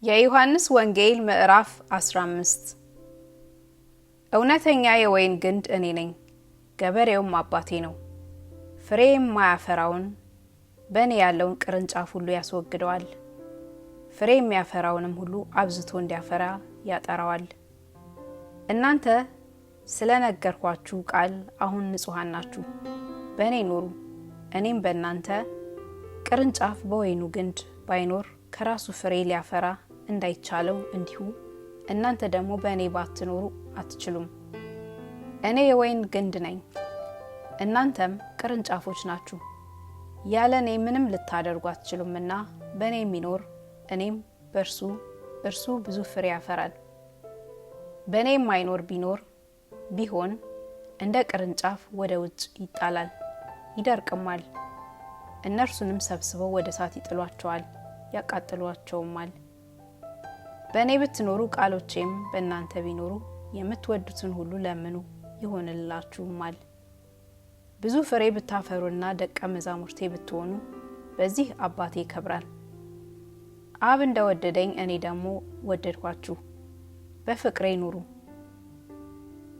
የዮሐንስ ወንጌል ምዕራፍ 15 እውነተኛ የወይን ግንድ እኔ ነኝ፣ ገበሬውም አባቴ ነው። ፍሬ የማያፈራውን በእኔ ያለውን ቅርንጫፍ ሁሉ ያስወግደዋል፣ ፍሬ የሚያፈራውንም ሁሉ አብዝቶ እንዲያፈራ ያጠራዋል። እናንተ ስለነገርኳችሁ ቃል አሁን ንጹሐን ናችሁ። በእኔ ኑሩ፣ እኔም በእናንተ። ቅርንጫፍ በወይኑ ግንድ ባይኖር ከራሱ ፍሬ ሊያፈራ እንዳይቻለው እንዲሁ እናንተ ደግሞ በእኔ ባትኖሩ አትችሉም። እኔ የወይን ግንድ ነኝ፣ እናንተም ቅርንጫፎች ናችሁ። ያለ እኔ ምንም ልታደርጉ አትችሉምና በእኔ የሚኖር እኔም በእርሱ እርሱ ብዙ ፍሬ ያፈራል። በእኔ የማይኖር ቢሆን እንደ ቅርንጫፍ ወደ ውጭ ይጣላል፣ ይደርቅማል። እነርሱንም ሰብስበው ወደ እሳት ይጥሏቸዋል፣ ያቃጥሏቸውማል። በእኔ ብትኖሩ ቃሎቼም በእናንተ ቢኖሩ የምትወዱትን ሁሉ ለምኑ ይሆንላችሁማል። ብዙ ፍሬ ብታፈሩና ደቀ መዛሙርቴ ብትሆኑ በዚህ አባቴ ይከብራል። አብ እንደወደደኝ እኔ ደግሞ ወደድኳችሁ፣ በፍቅሬ ኑሩ።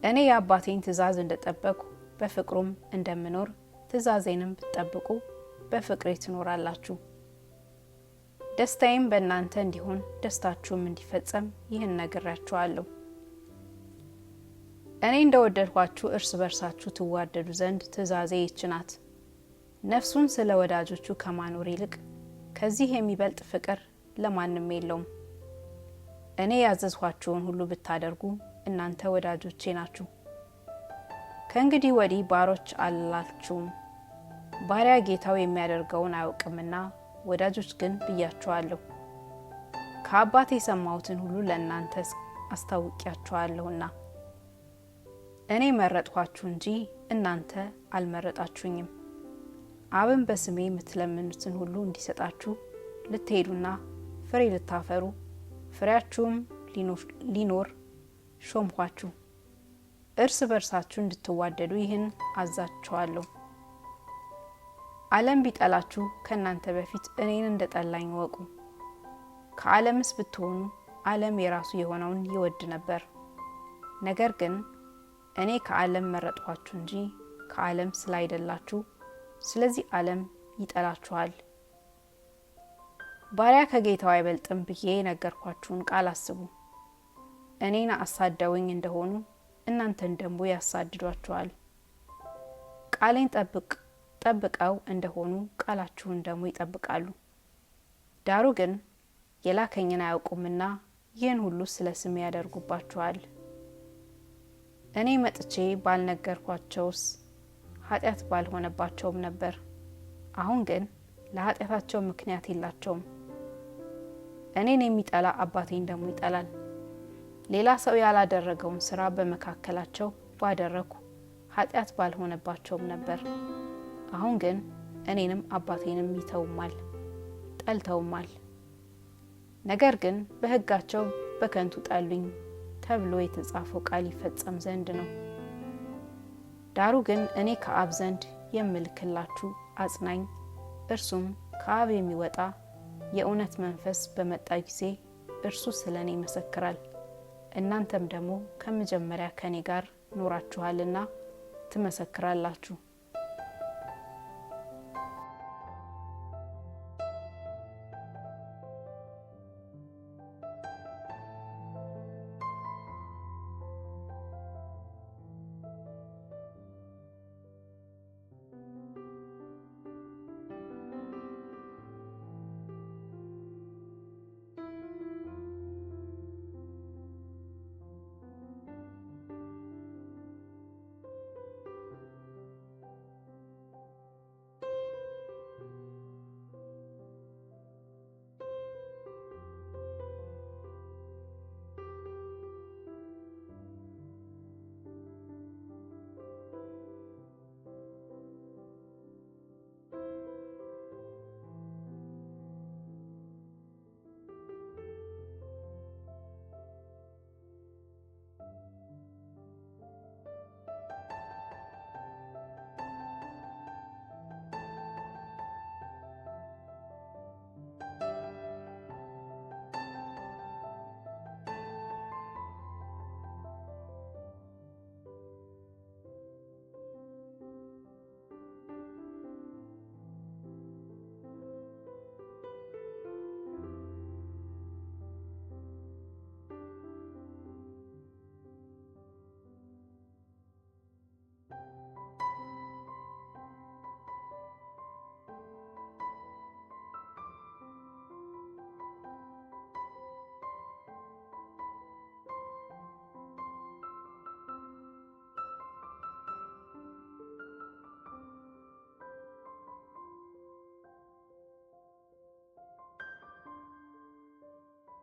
እኔ የአባቴን ትእዛዝ እንደጠበቅሁ በፍቅሩም እንደምኖር ትእዛዜንም ብትጠብቁ በፍቅሬ ትኖራላችሁ። ደስታዬም በእናንተ እንዲሆን ደስታችሁም እንዲፈጸም ይህን ነግራችኋለሁ። እኔ እንደወደድኳችሁ እርስ በርሳችሁ ትዋደዱ ዘንድ ትእዛዜ ይህች ናት። ነፍሱን ስለ ወዳጆቹ ከማኖር ይልቅ ከዚህ የሚበልጥ ፍቅር ለማንም የለውም። እኔ ያዘዝኳችሁን ሁሉ ብታደርጉ እናንተ ወዳጆቼ ናችሁ። ከእንግዲህ ወዲህ ባሮች አልላችሁም፣ ባሪያ ጌታው የሚያደርገውን አያውቅምና ወዳጆች ግን ብያችኋለሁ። ከአባቴ የሰማሁትን ሁሉ ለእናንተ አስታውቂያችኋለሁና። እኔ መረጥኳችሁ እንጂ እናንተ አልመረጣችሁኝም። አብን በስሜ የምትለምኑትን ሁሉ እንዲሰጣችሁ ልትሄዱና ፍሬ ልታፈሩ ፍሬያችሁም ሊኖር ሾምኳችሁ። እርስ በርሳችሁ እንድትዋደዱ ይህን አዛችኋለሁ። ዓለም ቢጠላችሁ ከእናንተ በፊት እኔን እንደጠላኝ ወቁ። ከዓለምስ ብትሆኑ ዓለም የራሱ የሆነውን ይወድ ነበር። ነገር ግን እኔ ከዓለም መረጥኳችሁ እንጂ ከዓለም ስላይደላችሁ፣ ስለዚህ ዓለም ይጠላችኋል። ባሪያ ከጌታው አይበልጥም ብዬ የነገርኳችሁን ቃል አስቡ። እኔን አሳደውኝ እንደሆኑ እናንተን ደግሞ ያሳድዷችኋል። ቃሌን ጠብቀው እንደሆኑ ቃላችሁን ደግሞ ይጠብቃሉ። ዳሩ ግን የላከኝን አያውቁምና ይህን ሁሉ ስለ ስሜ ያደርጉባችኋል። እኔ መጥቼ ባልነገርኳቸውስ ኃጢአት ባልሆነባቸውም ነበር። አሁን ግን ለኃጢአታቸው ምክንያት የላቸውም። እኔን የሚጠላ አባቴን ደግሞ ይጠላል። ሌላ ሰው ያላደረገውን ስራ በመካከላቸው ባደረኩ ኃጢአት ባልሆነባቸውም ነበር። አሁን ግን እኔንም አባቴንም ይተውማል፣ ጠልተውማል። ነገር ግን በሕጋቸው በከንቱ ጠሉኝ ተብሎ የተጻፈው ቃል ይፈጸም ዘንድ ነው። ዳሩ ግን እኔ ከአብ ዘንድ የምልክላችሁ አጽናኝ፣ እርሱም ከአብ የሚወጣ የእውነት መንፈስ በመጣ ጊዜ እርሱ ስለ እኔ ይመሰክራል። እናንተም ደግሞ ከመጀመሪያ ከኔ ጋር ኖራችኋልና ትመሰክራላችሁ።